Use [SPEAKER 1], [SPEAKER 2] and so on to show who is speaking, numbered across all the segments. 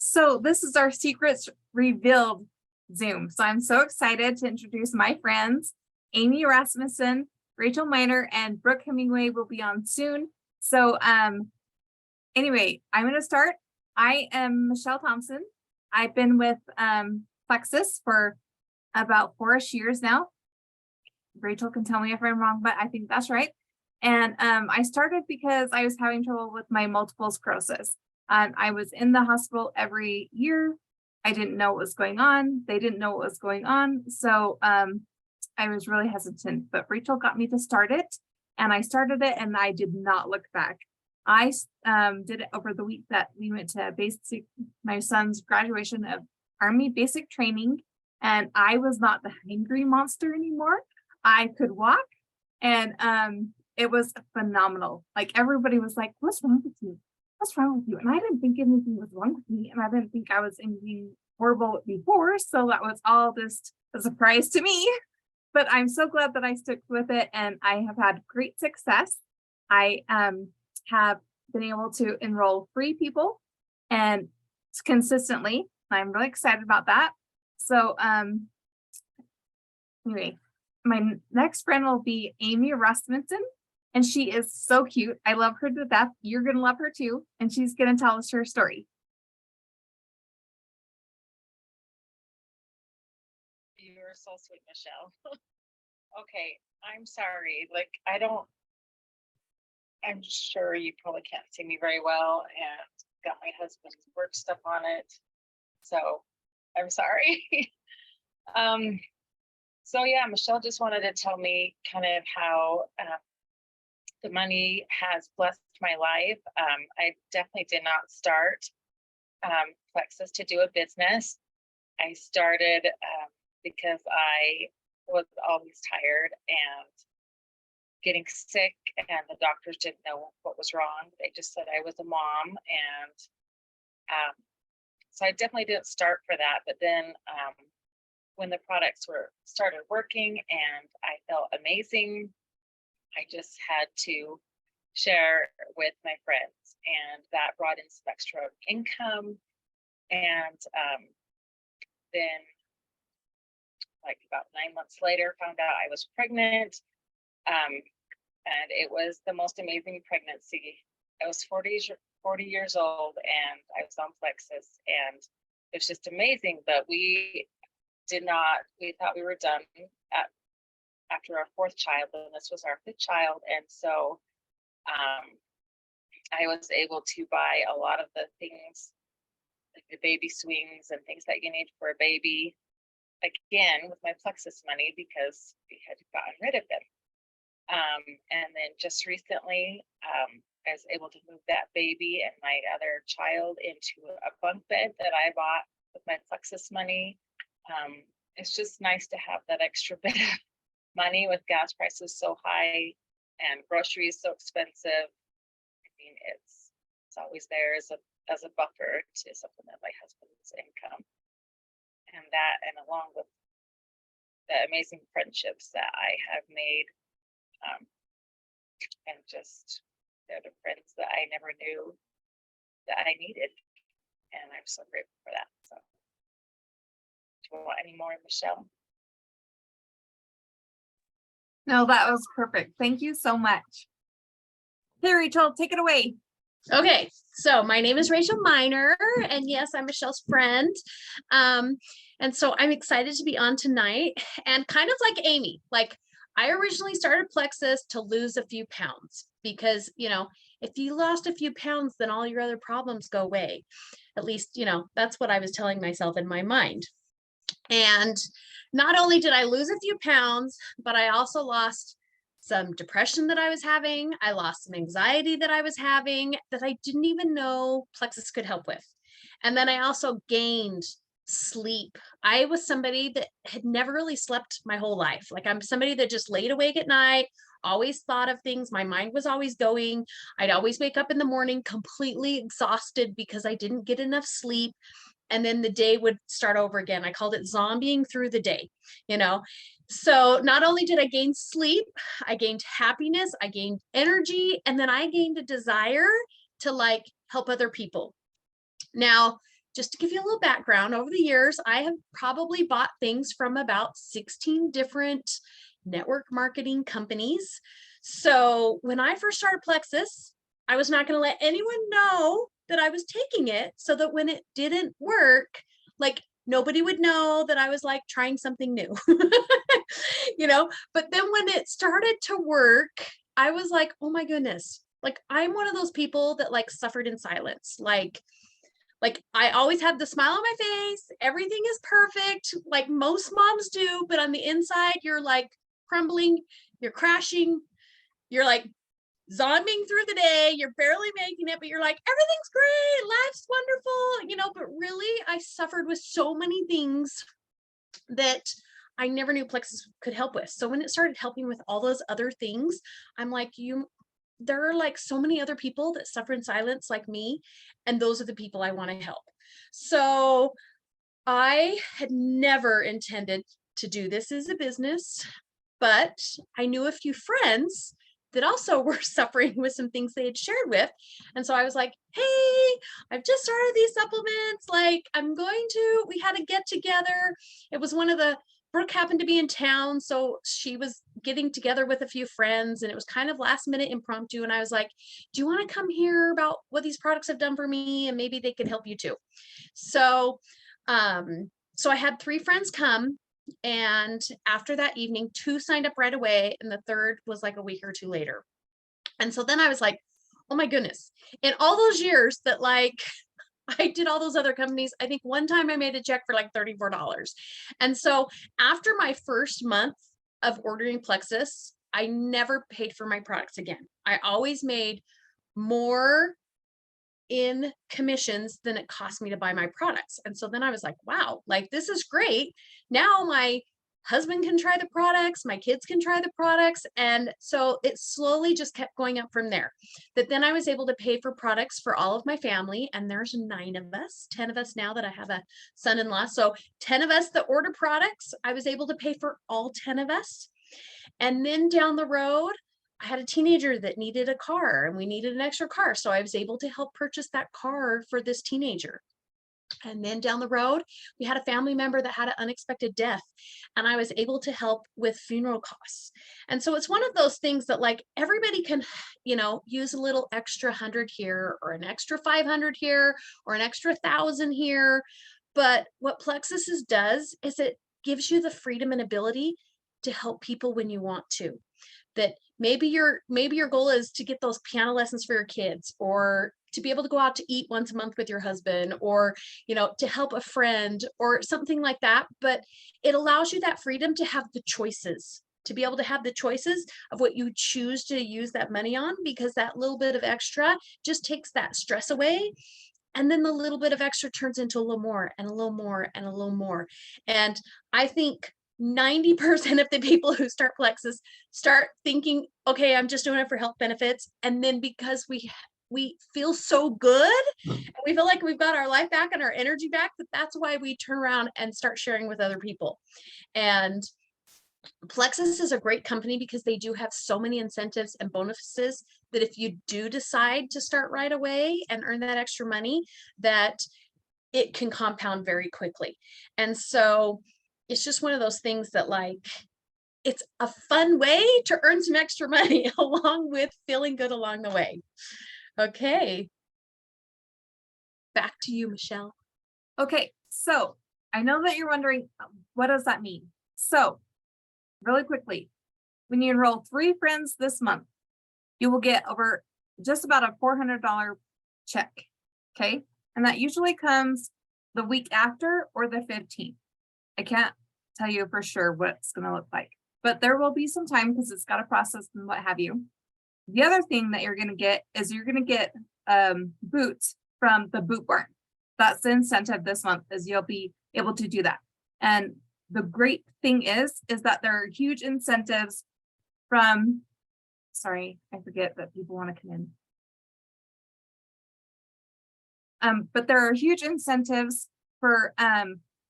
[SPEAKER 1] So this is our secrets revealed Zoom. So I'm so excited to introduce my friends. Amy Rasmussen, Rachel Miner, and Brooke Hemingway will be on soon. So anyway, I'm going to start. I am Michelle Thompson. I've been with Plexus for about 4-ish years now. Rachel can tell me if I'm wrong, but I think that's right. And I started because I was having trouble with my multiple sclerosis. I was in the hospital every year. I didn't know what was going on. They didn't know what was going on. So I was really hesitant, but Rachel got me to start it, and I started it and I did not look back. I did it over the week that we went to my son's graduation of Army basic training, and I was not the hangry monster anymore. I could walk, and it was phenomenal. Like, everybody was like, "What's wrong with you? What's wrong with you?" And I didn't think anything was wrong with me, and I didn't think I was anything horrible before. So that was all just a surprise to me. But I'm so glad that I stuck with it, and I have had great success. I have been able to enroll 3 people and consistently. I'm really excited about that. So anyway, my next friend will be Amy Rasmussen, and she is so cute. I love her to death. You're going to love her too, and she's going to tell us her story.
[SPEAKER 2] You're so sweet, Michelle. Okay, I'm sorry. I'm sure you probably can't see me very well, and got my husband's work stuff on it. So I'm sorry. So yeah, Michelle just wanted to tell me kind of how the money has blessed my life. I definitely did not start Plexus to do a business. I started because I was always tired and getting sick, and the doctors didn't know what was wrong. They just said I was a mom, and so I definitely didn't start for that. But then when the products started working and I felt amazing, I just had to share with my friends, and that brought in some extra income. And then, like, about 9 months later, found out I was pregnant. And it was the most amazing pregnancy. I was 40 years old, and I was on Plexus, and it was just amazing. But we thought we were done after our 4th child, and this was our 5th child. And so I was able to buy a lot of the things, like the baby swings and things that you need for a baby, again with my Plexus money, because we had gotten rid of them. And then just recently, I was able to move that baby and my other child into a bunk bed that I bought with my Plexus money. It's just nice to have that extra bit of money with gas prices so high and groceries so expensive. I mean, it's always there as a buffer to supplement my husband's income. And that, and along with the amazing friendships that I have made, and just the friends that I never knew that I needed. And I'm so grateful for that. So, do you want any more, Michelle?
[SPEAKER 1] No, that was perfect. Thank you so much. Hey, Rachel, take it away.
[SPEAKER 3] Okay, so my name is Rachel Miner, and yes, I'm Michelle's friend. And so I'm excited to be on tonight, and kind of like Amy, like, I originally started Plexus to lose a few pounds, because, if you lost a few pounds, then all your other problems go away. At least, that's what I was telling myself in my mind. And not only did I lose a few pounds, but I also lost some depression that I was having. I lost some anxiety that I was having that I didn't even know Plexus could help with. And then I also gained sleep. I was somebody that had never really slept my whole life. Like, I'm somebody that just laid awake at night, always thought of things. My mind was always going. I'd always wake up in the morning completely exhausted because I didn't get enough sleep. And then the day would start over again. I called it zombieing through the day, So not only did I gain sleep, I gained happiness, I gained energy, and then I gained a desire to help other people. Now, just to give you a little background, over the years, I have probably bought things from about 16 different network marketing companies. So when I first started Plexus, I was not going to let anyone know that I was taking it, so that when it didn't work, like nobody would know that I was like trying something new, but then when it started to work, I was like, oh my goodness, like I'm one of those people that like suffered in silence. Like I always had the smile on my face. Everything is perfect, like most moms do, but on the inside, you're like crumbling, you're crashing, you're like zombing through the day, you're barely making it, but you're like, everything's great, life's wonderful, but really I suffered with so many things that I never knew Plexus could help with. So when it started helping with all those other things, I'm like, there are like so many other people that suffer in silence like me, and those are the people I want to help. So I had never intended to do this as a business, but I knew a few friends that also were suffering with some things they had shared with. And so I was like, hey, I've just started these supplements. Like we had a get together. It was Brooke happened to be in town, so she was getting together with a few friends, and it was kind of last minute impromptu. And I was like, do you want to come hear about what these products have done for me? And maybe they could help you too. So, so I had 3 friends come. And after that evening, 2 signed up right away, and the 3rd was like a week or 2 later. And so then I was like, oh my goodness, in all those years that like I did all those other companies, I think one time I made a check for like $34. And so after my first month of ordering Plexus, I never paid for my products again. I always made more in commissions than it cost me to buy my products. And so then I was like, wow, like this is great. Now my husband can try the products, my kids can try the products. And so it slowly just kept going up from there. That then I was able to pay for products for all of my family. And there's 9 of us, 10 of us now that I have a son-in-law. So 10 of us that order products, I was able to pay for all 10 of us. And then down the road, I had a teenager that needed a car, and we needed an extra car. So I was able to help purchase that car for this teenager. And then down the road, we had a family member that had an unexpected death, and I was able to help with funeral costs. And so it's one of those things that like everybody can, use a little extra 100 here, or an extra 500 here, or an extra 1,000 here. But what Plexus does is it gives you the freedom and ability to help people when you want to. That maybe your goal is to get those piano lessons for your kids, or to be able to go out to eat once a month with your husband, or to help a friend or something like that. But it allows you that freedom to have the choices, to be able to have the choices of what you choose to use that money on, because that little bit of extra just takes that stress away. And then the little bit of extra turns into a little more and a little more and a little more. And I think 90% of the people who start Plexus start thinking, okay, I'm just doing it for health benefits. And then because we feel so good, and we feel like we've got our life back and our energy back, that's why we turn around and start sharing with other people. And Plexus is a great company because they do have so many incentives and bonuses that if you do decide to start right away and earn that extra money, that it can compound very quickly. And so it's just one of those things that like, it's a fun way to earn some extra money along with feeling good along the way. Okay. Back to you, Michelle.
[SPEAKER 1] Okay, so I know that you're wondering, what does that mean? So really quickly, when you enroll 3 friends this month, you will get over just about a $400 check. Okay. And that usually comes the week after or the 15th. I can't tell you for sure what it's going to look like, but there will be some time because it's got a process and what have you. The other thing that you're going to get is you're going to get boots from the Boot Barn. That's the incentive this month, is you'll be able to do that. And the great thing is that there are huge incentives from, sorry, I forget that people want to come in. But there are huge incentives for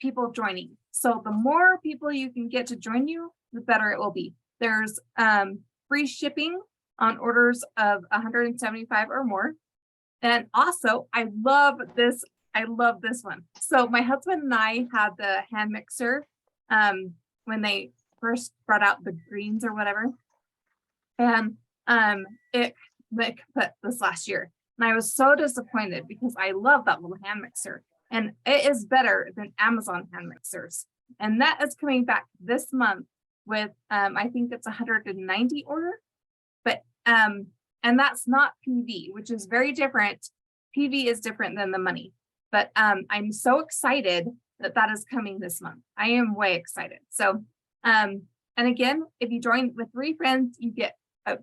[SPEAKER 1] people joining. So the more people you can get to join you, the better it will be. There's free shipping on orders of 175 or more. And also, I love this I love this one. So my husband and I had the hand mixer when they first brought out the greens or whatever. And it like put this last year. And I was so disappointed because I love that little hand mixer. And it is better than Amazon hand mixers. And that is coming back this month with I think it's 190 order. But and that's not PV, which is very different. PV is different than the money. But I'm so excited that that is coming this month. I am way excited. So and again, if you join with 3 friends, you get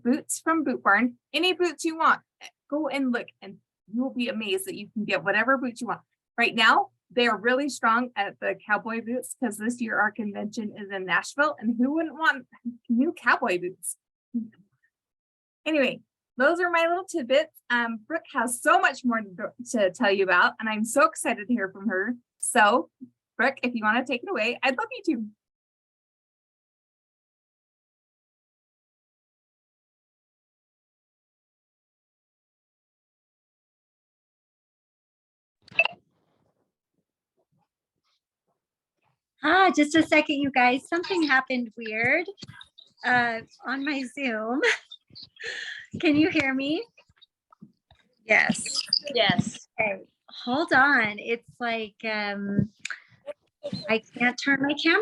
[SPEAKER 1] boots from Boot Barn. Any boots you want, go and look, and you will be amazed that you can get whatever boots you want. Right now, they are really strong at the cowboy boots because this year our convention is in Nashville, and who wouldn't want new cowboy boots? Anyway, those are my little tidbits. Brooke has so much more to tell you about, and I'm so excited to hear from her. So, Brooke, if you want to take it away, I'd love you to.
[SPEAKER 4] Just a second, you guys. Something happened weird on my Zoom. Can you hear me?
[SPEAKER 2] Yes.
[SPEAKER 3] Yes.
[SPEAKER 4] Okay, hold on. It's like I can't turn my camera.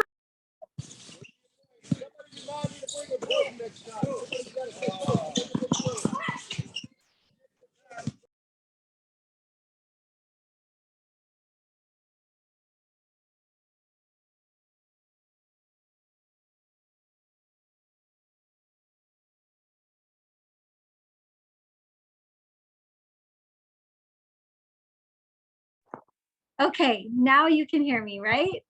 [SPEAKER 4] Okay, now you can hear me, right?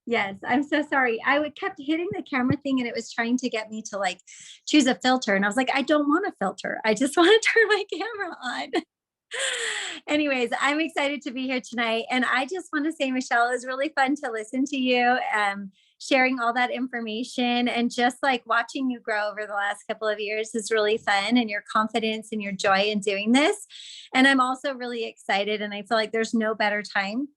[SPEAKER 4] Yes, I'm so sorry. I would kept hitting the camera thing and it was trying to get me to like choose a filter. And I was like, I don't want a filter. I just want to turn my camera on. Anyways, I'm excited to be here tonight. And I just want to say, Michelle, it was really fun to listen to you, sharing all that information, and just like watching you grow over the last couple of years is really fun, and your confidence and your joy in doing this. And I'm also really excited, and I feel like there's no better time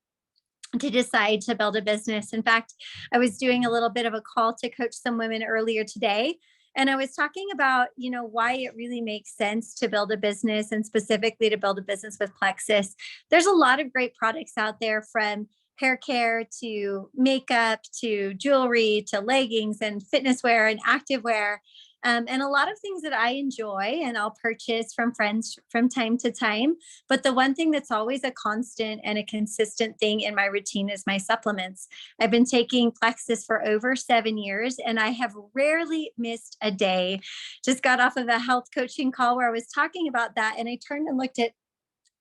[SPEAKER 4] to decide to build a business. In fact, I was doing a little bit of a call to coach some women earlier today. And I was talking about, why it really makes sense to build a business, and specifically to build a business with Plexus. There's a lot of great products out there, from hair care to makeup to jewelry to leggings and fitness wear and active wear. And a lot of things that I enjoy and I'll purchase from friends from time to time. But the one thing that's always a constant and a consistent thing in my routine is my supplements. I've been taking Plexus for over 7 years, and I have rarely missed a day. Just got off of a health coaching call where I was talking about that. And I turned and looked at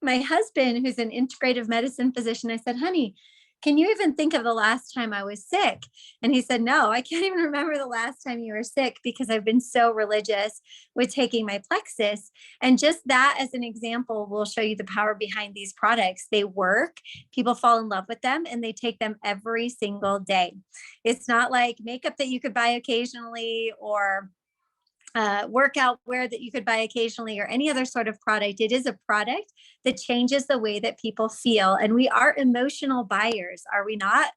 [SPEAKER 4] my husband, who's an integrative medicine physician. I said, honey, can you even think of the last time I was sick? And he said, no, I can't even remember the last time you were sick, because I've been so religious with taking my Plexus. And just that as an example will show you the power behind these products. They work, people fall in love with them, and they take them every single day. It's not like makeup that you could buy occasionally, or workout wear that you could buy occasionally, or any other sort of product. It is a product that changes the way that people feel. And we are emotional buyers, are we not?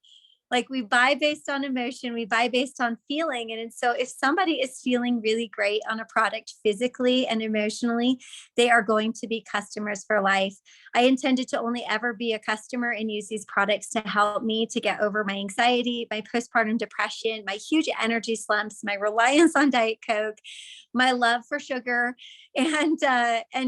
[SPEAKER 4] Like, we buy based on emotion, we buy based on feeling. And so if somebody is feeling really great on a product physically and emotionally, they are going to be customers for life. I intended to only ever be a customer and use these products to help me to get over my anxiety, my postpartum depression, my huge energy slumps, my reliance on Diet Coke, my love for sugar, and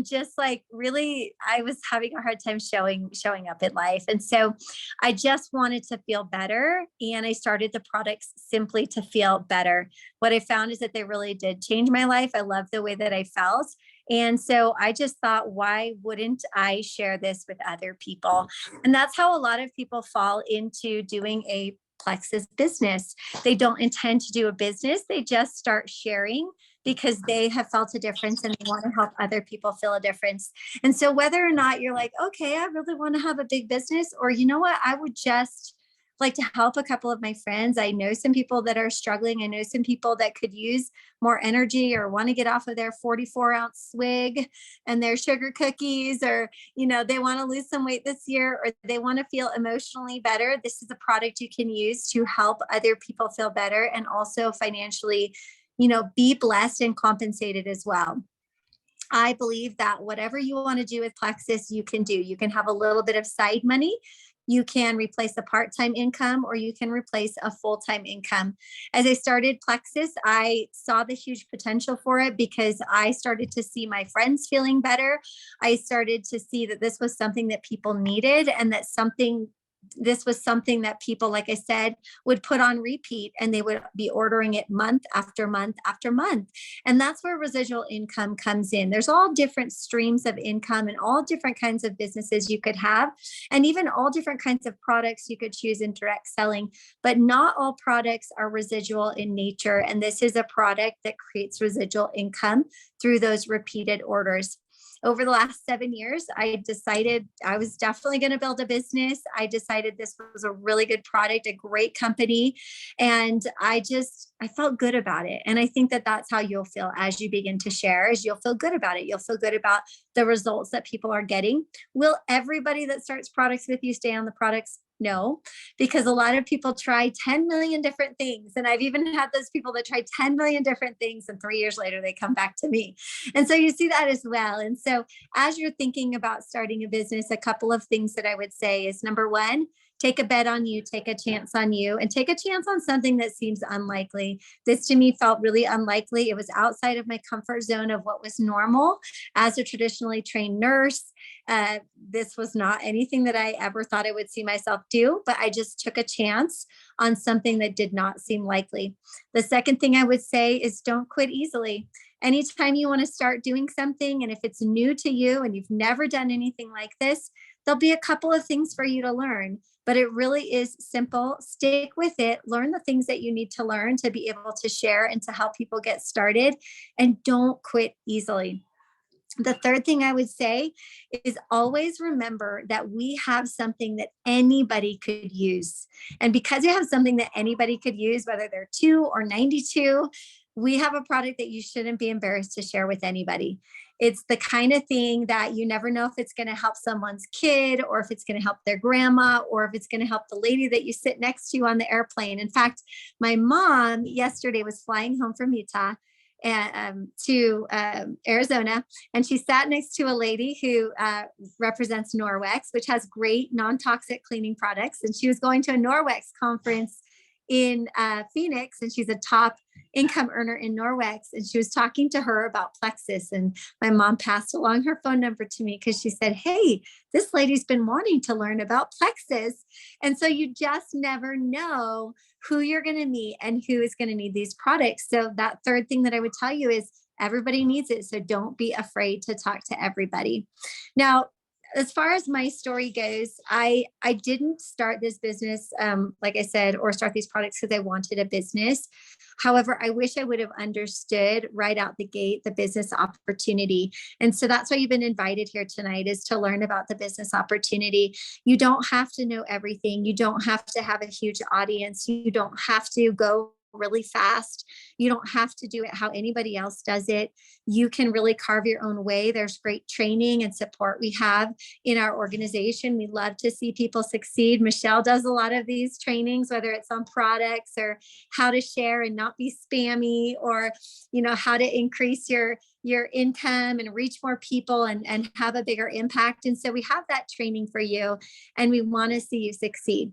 [SPEAKER 4] just like, really, I was having a hard time showing up in life. And so I just wanted to feel better, and I started the products simply to feel better. What I found is that they really did change my life. I love the way that I felt. And so I just thought, why wouldn't I share this with other people? And that's how a lot of people fall into doing a Plexus business. They don't intend to do a business. They just start sharing because they have felt a difference and they want to help other people feel a difference. And so whether or not you're like, okay, I really want to have a big business, or you know what, I would just like to help a couple of my friends. I know some people that are struggling. I know some people that could use more energy or want to get off of their 44-ounce swig and their sugar cookies, or, they want to lose some weight this year, or they want to feel emotionally better. This is a product you can use to help other people feel better and also financially, be blessed and compensated as well. I believe that whatever you want to do with Plexus, you can do. You can have a little bit of side money. You can replace a part-time income, or you can replace a full-time income. As I started Plexus, I saw the huge potential for it because I started to see my friends feeling better. I started to see that this was something that people needed, and this was something that people, like I said, would put on repeat, and they would be ordering it month after month after month. And that's where residual income comes in. There's all different streams of income and all different kinds of businesses you could have, and even all different kinds of products you could choose in direct selling, but not all products are residual in nature. And this is a product that creates residual income through those repeated orders. Over the last 7 years, I decided I was definitely going to build a business. I decided this was a really good product, a great company. And I felt good about it. And I think that that's how you'll feel as you begin to share, is you'll feel good about it. You'll feel good about the results that people are getting. Will everybody that starts products with you stay on the products? No, because a lot of people try 10 million different things. And I've even had those people that try 10 million different things, and 3 years later, they come back to me. And so you see that as well. And so as you're thinking about starting a business, a couple of things that I would say is, number one, take a bet on you, take a chance on you, and take a chance on something that seems unlikely. This to me felt really unlikely. It was outside of my comfort zone of what was normal as a traditionally trained nurse. This was not anything that I ever thought I would see myself do, but I just took a chance on something that did not seem likely. The second thing I would say is, don't quit easily. Anytime you want to start doing something, and if it's new to you and you've never done anything like this, there'll be a couple of things for you to learn, but it really is simple. Stick with it, learn the things that you need to learn to be able to share and to help people get started, and don't quit easily. The third thing I would say is, always remember that we have something that anybody could use. And because you have something that anybody could use, whether they're 2 or 92, we have a product that you shouldn't be embarrassed to share with anybody. It's the kind of thing that you never know if it's going to help someone's kid, or if it's going to help their grandma, or if it's going to help the lady that you sit next to on the airplane. In fact, my mom yesterday was flying home from Utah to Arizona, and she sat next to a lady who represents Norwex, which has great non-toxic cleaning products. And she was going to a Norwex conference in Phoenix, and she's a top income earner in Norwex. And she was talking to her about Plexus. And my mom passed along her phone number to me because she said, hey, this lady's been wanting to learn about Plexus. And so you just never know who you're going to meet and who is going to need these products. So that third thing that I would tell you is, everybody needs it. So don't be afraid to talk to everybody. Now, as far as my story goes, I didn't start this business, like I said, or start these products because I wanted a business. However, I wish I would have understood right out the gate the business opportunity. And so that's why you've been invited here tonight, is to learn about the business opportunity. You don't have to know everything. You don't have to have a huge audience. You don't have to go really fast. You don't have to do it how anybody else does it. You can really carve your own way. There's great training and support we have in our organization. We love to see people succeed. Michelle does a lot of these trainings, whether it's on products or how to share and not be spammy, or, how to increase your income and reach more people and have a bigger impact. And so we have that training for you, and we want to see you succeed.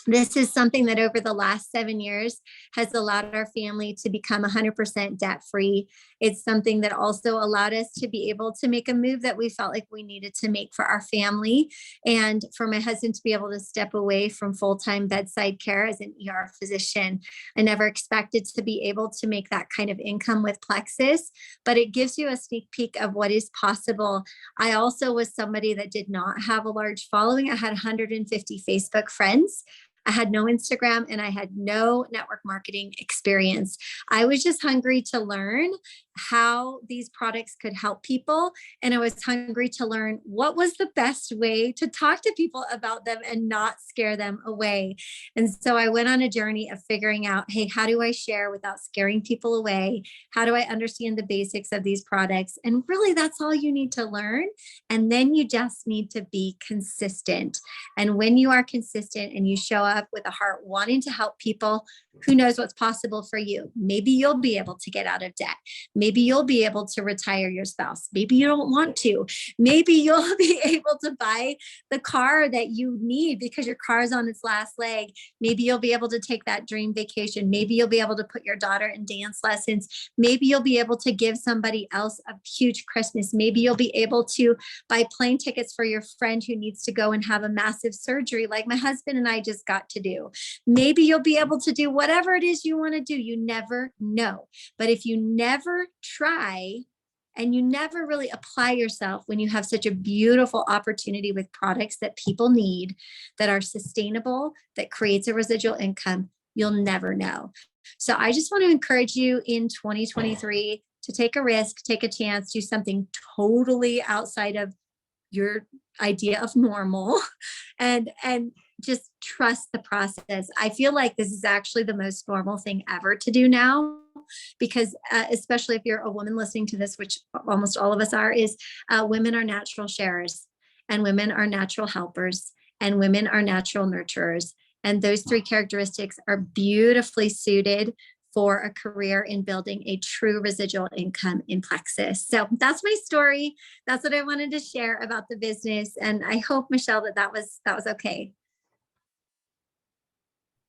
[SPEAKER 4] This is something that over the last 7 years has allowed our family to become 100% debt free. It's something that also allowed us to be able to make a move that we felt like we needed to make for our family, and for my husband to be able to step away from full-time bedside care as an ER physician. I never expected to be able to make that kind of income with Plexus, but it gives you a sneak peek of what is possible. I also was somebody that did not have a large following. I had 150 Facebook friends. I had no Instagram, and I had no network marketing experience. I was just hungry to learn. how these products could help people. And I was hungry to learn what was the best way to talk to people about them and not scare them away. And so I went on a journey of figuring out, hey, how do I share without scaring people away? How do I understand the basics of these products? And really, that's all you need to learn. And then you just need to be consistent. And when you are consistent and you show up with a heart wanting to help people, who knows what's possible for you? Maybe you'll be able to get out of debt. Maybe you'll be able to retire your spouse. Maybe you don't want to. Maybe you'll be able to buy the car that you need because your car is on its last leg. Maybe you'll be able to take that dream vacation. Maybe you'll be able to put your daughter in dance lessons. Maybe you'll be able to give somebody else a huge Christmas. Maybe you'll be able to buy plane tickets for your friend who needs to go and have a massive surgery like my husband and I just got to do. Maybe you'll be able to do whatever it is you want to do. You never know. But if you never try and you never really apply yourself when you have such a beautiful opportunity with products that people need, that are sustainable, that creates a residual income, you'll never know. So I just want to encourage you in 2023 to take a risk, take a chance, do something totally outside of your idea of normal, and just trust the process. I feel like this is actually the most normal thing ever to do now, because especially if you're a woman listening to this, which almost all of us are, is women are natural sharers, and women are natural helpers, and women are natural nurturers. And those three characteristics are beautifully suited for a career in building a true residual income in Plexus. So that's my story. That's what I wanted to share about the business. And I hope, Michelle, that was okay.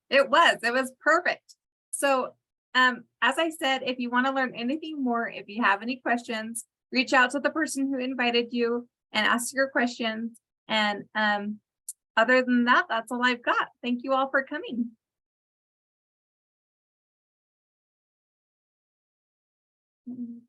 [SPEAKER 1] It was perfect. So as I said, if you want to learn anything more, if you have any questions, reach out to the person who invited you and ask your questions. And other than that, that's all I've got. Thank you all for coming. Mm-hmm.